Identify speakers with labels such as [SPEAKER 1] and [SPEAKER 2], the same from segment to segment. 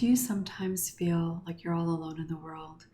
[SPEAKER 1] Do you sometimes feel like you're all alone in the world?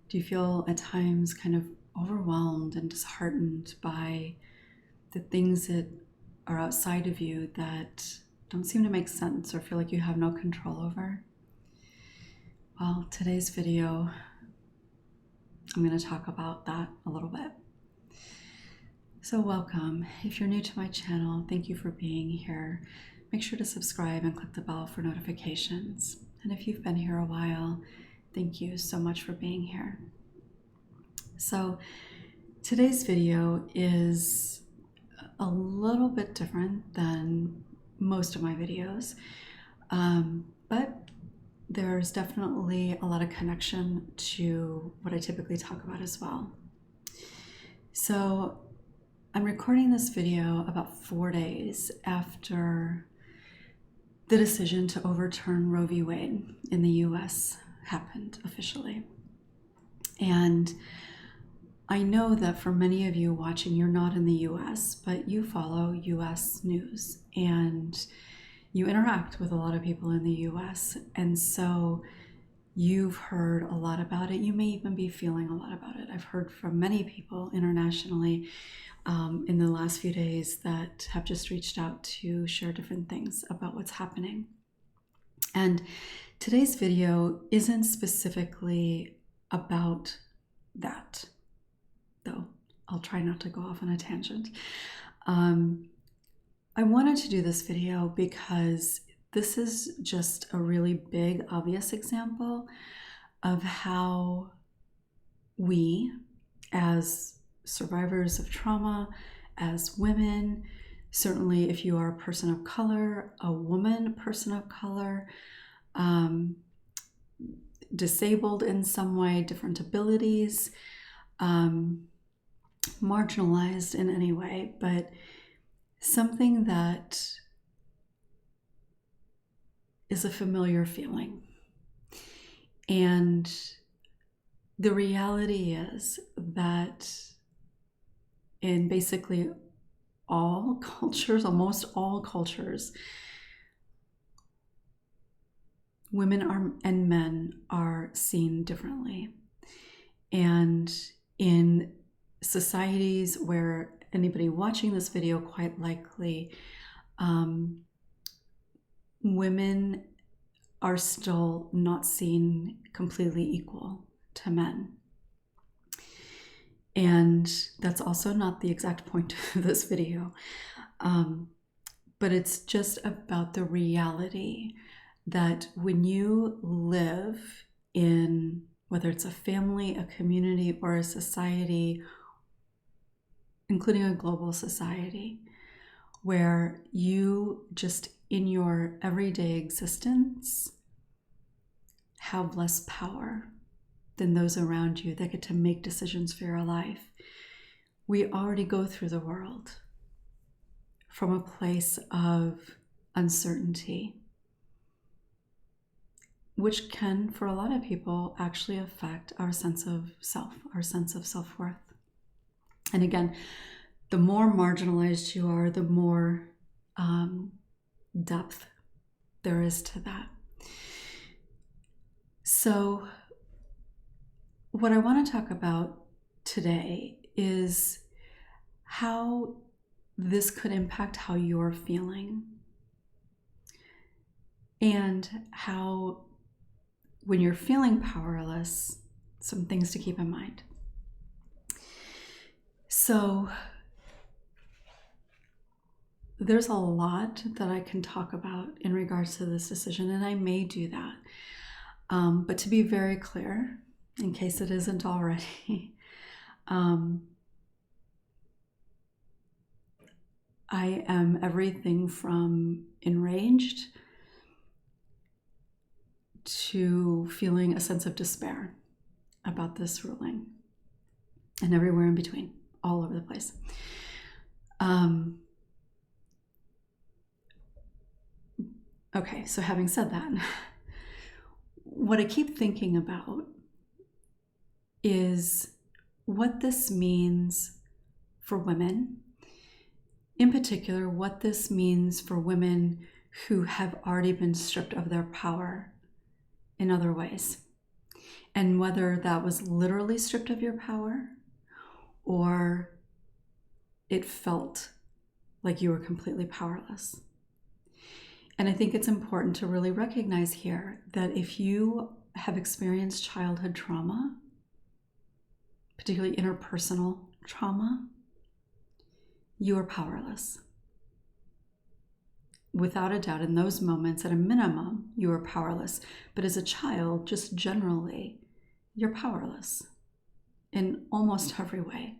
[SPEAKER 1] Do you feel at times kind of overwhelmed and disheartened by the things that are outside of you that don't seem to make sense or feel like you have no control over? Well, today's video, I'm going to talk about that a little bit. So welcome. If you're new to my channel, thank you for being here. Make sure to subscribe and click the bell for notifications. And if you've been here a while, thank you so much for being here. So today's video is a little bit different than most of my videos, but there's definitely a lot of connection to what I typically talk about as well. So I'm recording this video about 4 days after the decision to overturn Roe v. Wade in the US happened officially. And I know that for many of you watching, you're not in the US, but you follow US news and you interact with a lot of people in the US. And so you've heard a lot about it. You may even be feeling a lot about it. I've heard from many people internationally in the last few days that have just reached out to share different things about what's happening. And today's video isn't specifically about that, though I'll try not to go off on a tangent. I wanted to do this video because this is just a really big, obvious example of how we, as survivors of trauma, as women, certainly if you are a person of color, a woman, person of color, disabled in some way, different abilities, marginalized in any way, but something that is a familiar feeling. And the reality is that in basically all cultures, almost all cultures, women and men are seen differently. And in societies where anybody watching this video, quite likely, women are still not seen completely equal to men. And that's also not the exact point of this video. But it's just about the reality that when you live in, whether it's a family, a community, or a society, including a global society, where you just in your everyday existence have less power than those around you that get to make decisions for your life. We already go through the world from a place of uncertainty, which can, for a lot of people, actually affect our sense of self, our sense of self-worth. And again, the more marginalized you are, the more depth there is to that. So what I want to talk about today is how this could impact how you're feeling, and how when you're feeling powerless, some things to keep in mind. So there's a lot that I can talk about in regards to this decision, and I may do that. But to be very clear, in case it isn't already, I am everything from enraged to feeling a sense of despair about this ruling, and everywhere in between, all over the place. Okay, so having said that, what I keep thinking about is what this means for women, in particular, what this means for women who have already been stripped of their power in other ways. And whether that was literally stripped of your power or it felt like you were completely powerless. And I think it's important to really recognize here that if you have experienced childhood trauma, particularly interpersonal trauma, you are powerless. Without a doubt, in those moments, at a minimum, you are powerless. But as a child, just generally, you're powerless in almost every way.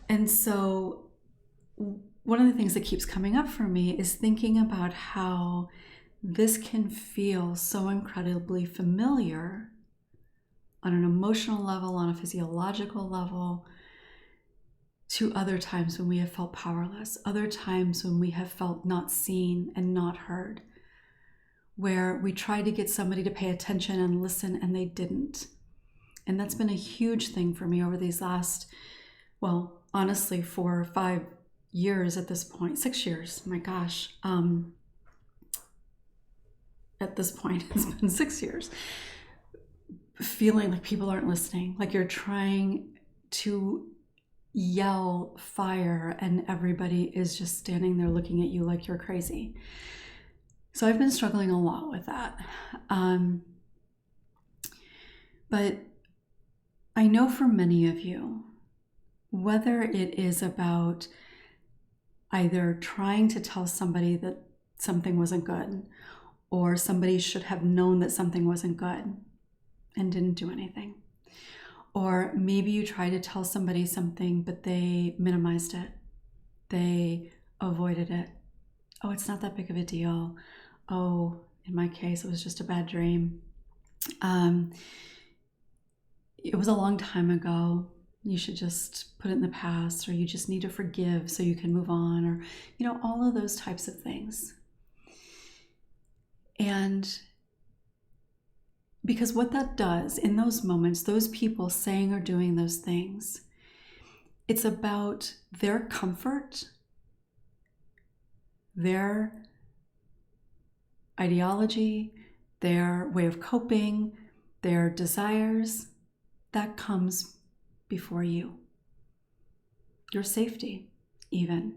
[SPEAKER 1] And so one of the things that keeps coming up for me is thinking about how this can feel so incredibly familiar on an emotional level, on a physiological level, to other times when we have felt powerless, other times when we have felt not seen and not heard, where we tried to get somebody to pay attention and listen and they didn't. And that's been a huge thing for me over these last, well, honestly, 4 or 5 years at this point, 6 years, my gosh. At this point, it's been 6 years. Feeling like people aren't listening, like you're trying to yell fire and everybody is just standing there looking at you like you're crazy. So I've been struggling a lot with that. But I know for many of you, whether it is about either trying to tell somebody that something wasn't good, or somebody should have known that something wasn't good and didn't do anything. Or maybe you try to tell somebody something, but they minimized it. They avoided it. Oh, it's not that big of a deal. Oh, in my case, it was just a bad dream. It was a long time ago. You should just put it in the past, or you just need to forgive so you can move on, or, all of those types of things. And because what that does in those moments, those people saying or doing those things, it's about their comfort, their ideology, their way of coping, their desires. That comes before you. Your safety, even.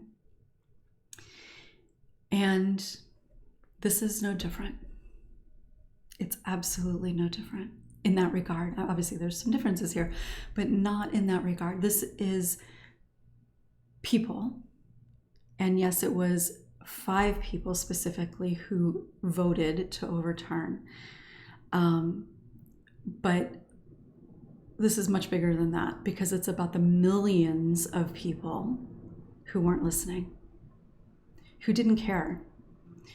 [SPEAKER 1] And this is no different. It's absolutely no different in that regard. Obviously, there's some differences here, but not in that regard. This is people. And yes, it was 5 people specifically who voted to overturn. But this is much bigger than that, because it's about the millions of people who weren't listening, who didn't care,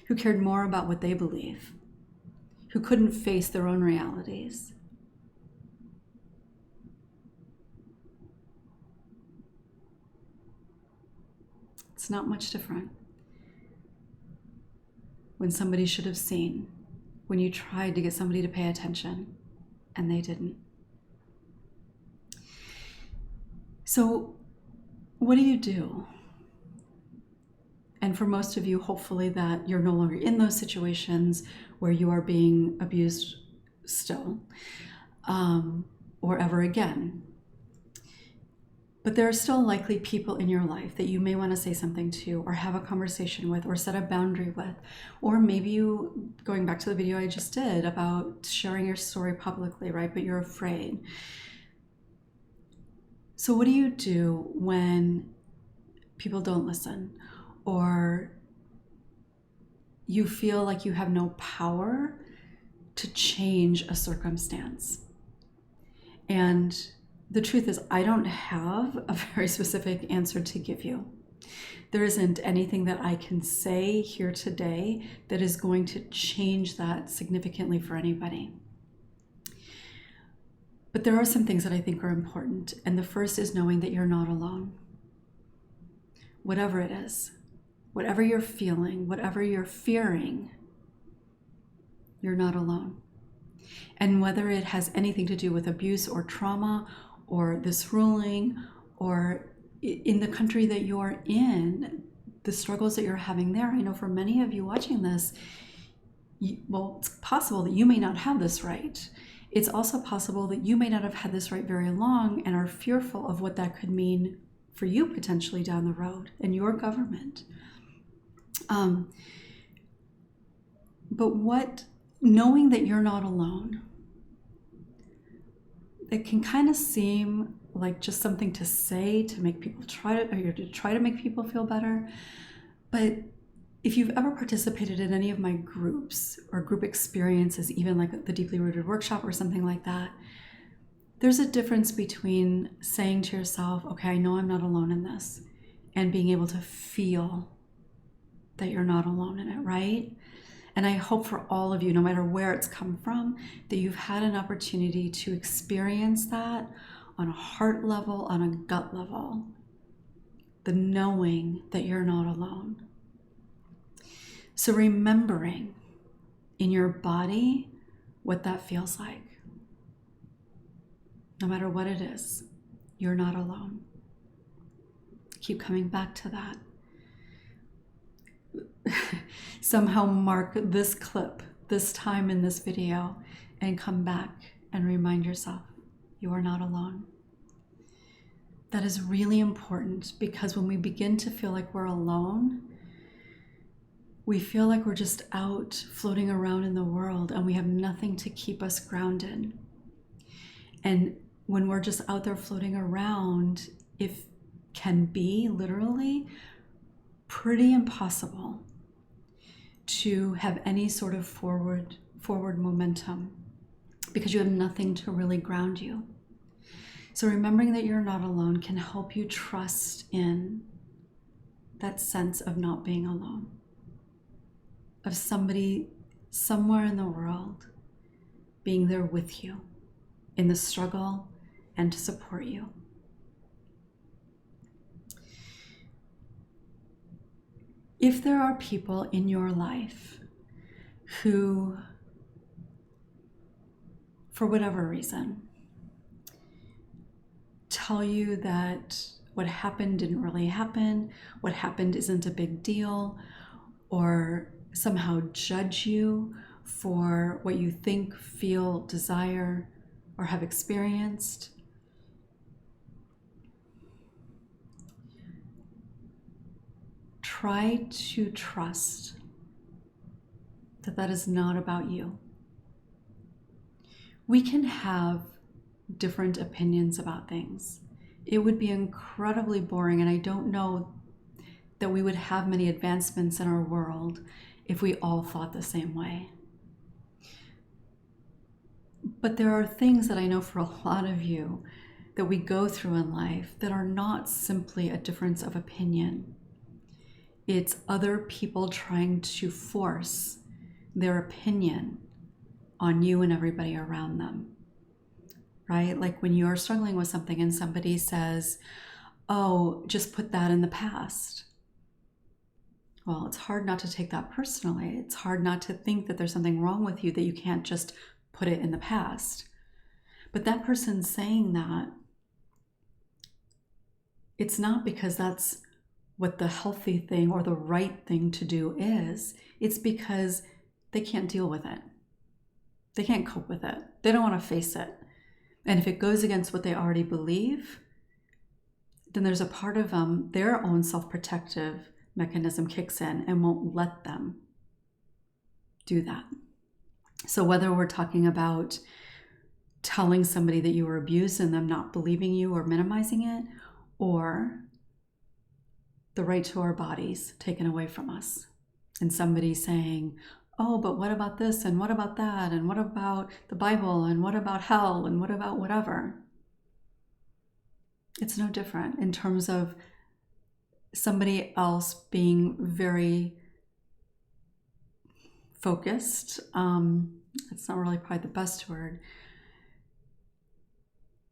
[SPEAKER 1] who cared more about what they believe, who couldn't face their own realities. It's not much different. When somebody should have seen, when you tried to get somebody to pay attention and they didn't. So what do you do? And for most of you, hopefully that you're no longer in those situations where you are being abused still, or ever again. But there are still likely people in your life that you may want to say something to, or have a conversation with, or set a boundary with. Or maybe you, going back to the video I just did about sharing your story publicly, right? But you're afraid. So what do you do when people don't listen, or you feel like you have no power to change a circumstance? And the truth is, I don't have a very specific answer to give you. There isn't anything that I can say here today that is going to change that significantly for anybody. But there are some things that I think are important. And the first is knowing that you're not alone. Whatever it is, whatever you're feeling, whatever you're fearing, you're not alone. And whether it has anything to do with abuse or trauma or this ruling, or in the country that you're in, the struggles that you're having there, I know for many of you watching this, well, it's possible that you may not have this right. It's also possible that you may not have had this right very long and are fearful of what that could mean for you potentially down the road in your government. But knowing that you're not alone, it can kind of seem like just something to say to make people try to make people feel better. But if you've ever participated in any of my groups or group experiences, even like the Deeply Rooted workshop or something like that, there's a difference between saying to yourself, okay, I know I'm not alone in this, and being able to feel that you're not alone in it, right? And I hope for all of you, no matter where it's come from, that you've had an opportunity to experience that on a heart level, on a gut level, the knowing that you're not alone. So remembering in your body what that feels like. No matter what it is, you're not alone. Keep coming back to that. Somehow mark this clip, this time in this video, and come back and remind yourself you are not alone. That is really important, because when we begin to feel like we're alone, we feel like we're just out floating around in the world and we have nothing to keep us grounded. And when we're just out there floating around, it can be literally pretty impossible to have any sort of forward momentum, because you have nothing to really ground you. So remembering that you're not alone can help you trust in that sense of not being alone, of somebody somewhere in the world being there with you in the struggle and to support you. If there are people in your life who, for whatever reason, tell you that what happened didn't really happen, what happened isn't a big deal, or somehow judge you for what you think, feel, desire, or have experienced, try to trust that that is not about you. We can have different opinions about things. It would be incredibly boring, and I don't know that we would have many advancements in our world if we all thought the same way. But there are things that I know for a lot of you that we go through in life that are not simply a difference of opinion. It's other people trying to force their opinion on you and everybody around them, right? Like when you're struggling with something and somebody says, oh, just put that in the past. Well, it's hard not to take that personally. It's hard not to think that there's something wrong with you, that you can't just put it in the past. But that person saying that, it's not because that's what the healthy thing or the right thing to do is. It's because they can't deal with it. They can't cope with it. They don't want to face it. And if it goes against what they already believe, then there's a part of them, their own self-protective mechanism kicks in and won't let them do that. So whether we're talking about telling somebody that you were abused and them not believing you or minimizing it, or the right to our bodies taken away from us, and somebody saying, oh, but what about this, and what about that, and what about the Bible, and what about hell, and what about whatever. It's no different in terms of somebody else being very focused. It's not really probably the best word.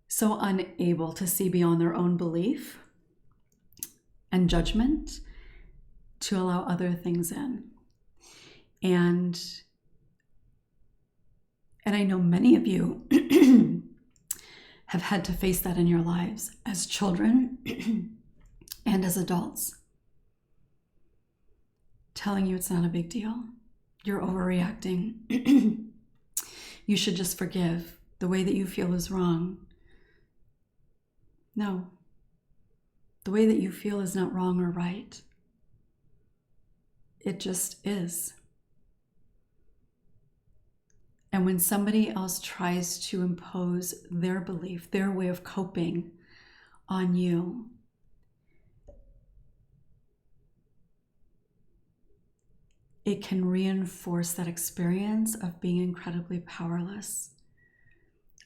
[SPEAKER 1] So unable to see beyond their own belief and judgment to allow other things in. And I know many of you have had to face that in your lives as children and as adults, telling you it's not a big deal, You're overreacting. You should just forgive. The way that you feel is wrong. No. The way that you feel is not wrong or right. It just is. And when somebody else tries to impose their belief, their way of coping on you, it can reinforce that experience of being incredibly powerless,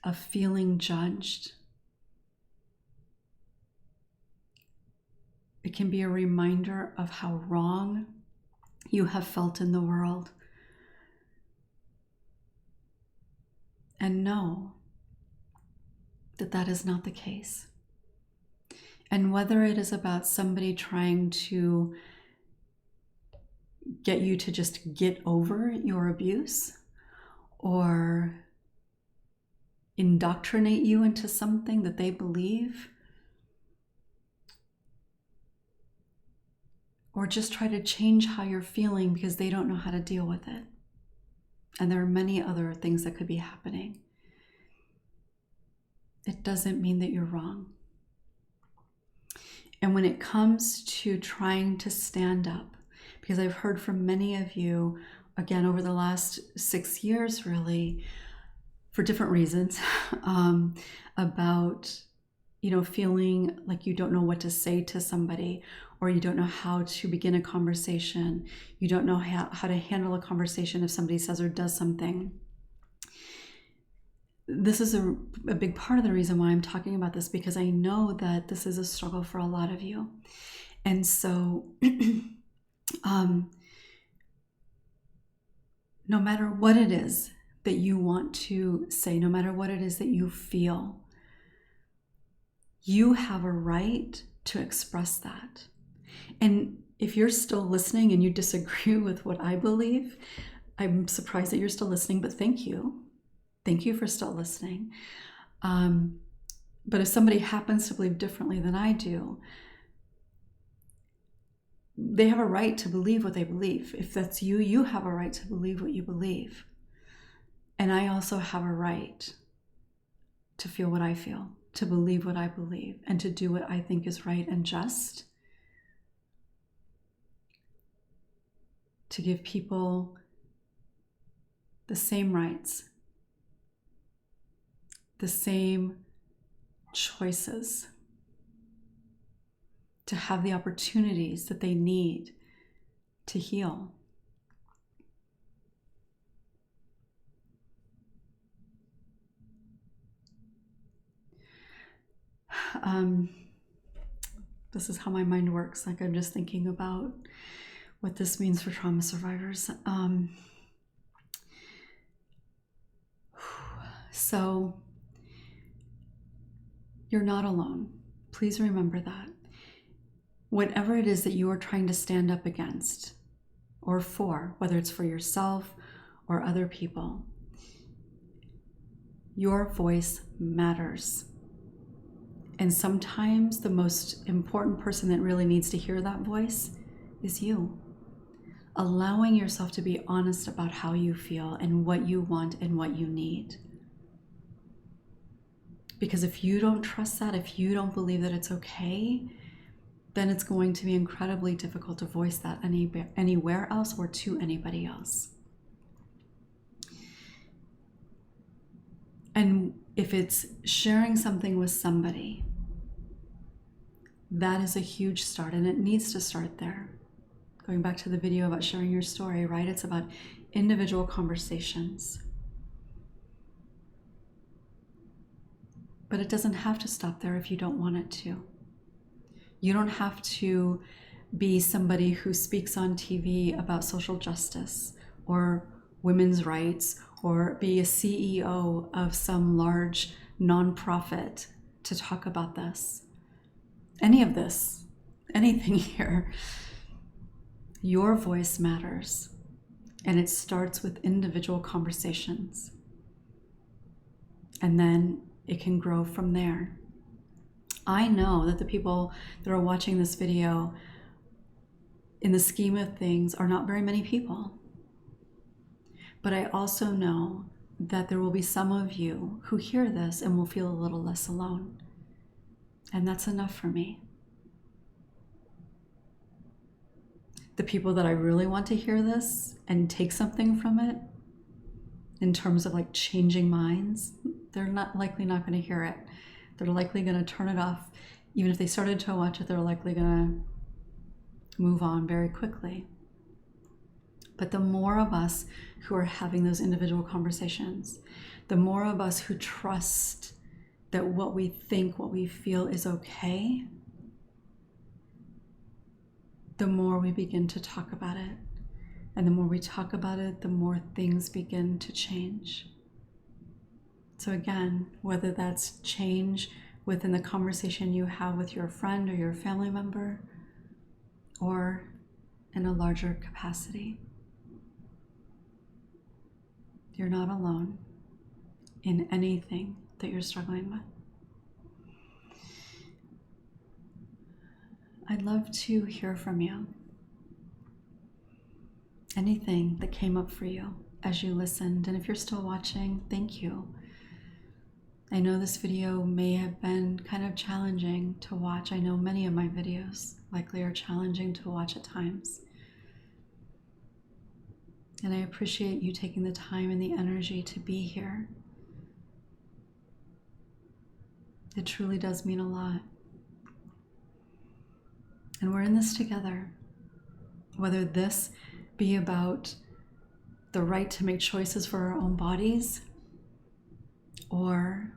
[SPEAKER 1] of feeling judged. It can be a reminder of how wrong you have felt in the world. And know that that is not the case. And whether it is about somebody trying to get you to just get over your abuse or indoctrinate you into something that they believe, or just try to change how you're feeling because they don't know how to deal with it. And there are many other things that could be happening. It doesn't mean that you're wrong. And when it comes to trying to stand up, because I've heard from many of you, again, over the last 6 years, really, for different reasons, about, feeling like you don't know what to say to somebody, or you don't know how to begin a conversation. You don't know how to handle a conversation if somebody says or does something. This is a big part of the reason why I'm talking about this, because I know that this is a struggle for a lot of you. And so no matter what it is that you want to say, no matter what it is that you feel, you have a right to express that. And if you're still listening and you disagree with what I believe, I'm surprised that you're still listening, but thank you. Thank you for still listening. But if somebody happens to believe differently than I do, they have a right to believe what they believe. If that's you, you have a right to believe what you believe. And I also have a right to feel what I feel, to believe what I believe, and to do what I think is right and just. To give people the same rights, the same choices, to have the opportunities that they need to heal. This is how my mind works. Like, I'm just thinking about what this means for trauma survivors. So you're not alone. Please remember that. Whatever it is that you are trying to stand up against or for, whether it's for yourself or other people, your voice matters. And sometimes the most important person that really needs to hear that voice is you. Allowing yourself to be honest about how you feel and what you want and what you need. Because if you don't trust that, if you don't believe that it's okay, then it's going to be incredibly difficult to voice that anywhere else or to anybody else. And if it's sharing something with somebody, that is a huge start, and it needs to start there. Going back to the video about sharing your story, right? It's about individual conversations. But it doesn't have to stop there if you don't want it to. You don't have to be somebody who speaks on TV about social justice or women's rights, or be a CEO of some large nonprofit to talk about this. Any of this, anything here. Your voice matters, and it starts with individual conversations. And then it can grow from there. I know that the people that are watching this video, in the scheme of things, are not very many people. But I also know that there will be some of you who hear this and will feel a little less alone. And that's enough for me. The people that I really want to hear this and take something from it, in terms of like changing minds, they're likely not going to hear it. They're likely going to turn it off. Even if they started to watch it, they're likely going to move on very quickly. But the more of us who are having those individual conversations, the more of us who trust that what we think, what we feel is okay, the more we begin to talk about it. And the more we talk about it, the more things begin to change. So again, whether that's change within the conversation you have with your friend or your family member, or in a larger capacity, you're not alone in anything that you're struggling with. I'd love to hear from you. Anything that came up for you as you listened. And if you're still watching, thank you. I know this video may have been kind of challenging to watch. I know many of my videos likely are challenging to watch at times. And I appreciate you taking the time and the energy to be here. It truly does mean a lot. And we're in this together. Whether this be about the right to make choices for our own bodies, or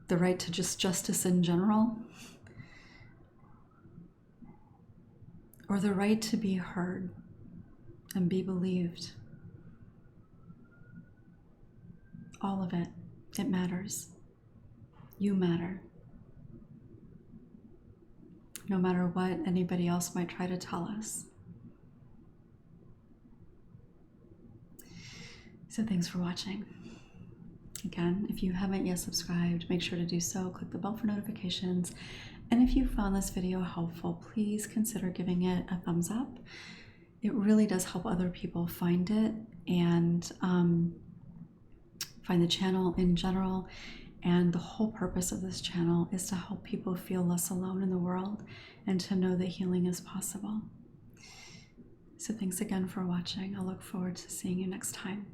[SPEAKER 1] the right to just justice in general, or the right to be heard and be believed. All of it, it matters. You matter. No matter what anybody else might try to tell us. So thanks for watching. Again, if you haven't yet subscribed, make sure to do so. Click the bell for notifications. And if you found this video helpful, please consider giving it a thumbs up. It really does help other people find it and find the channel in general. And the whole purpose of this channel is to help people feel less alone in the world and to know that healing is possible. So thanks again for watching. I look forward to seeing you next time.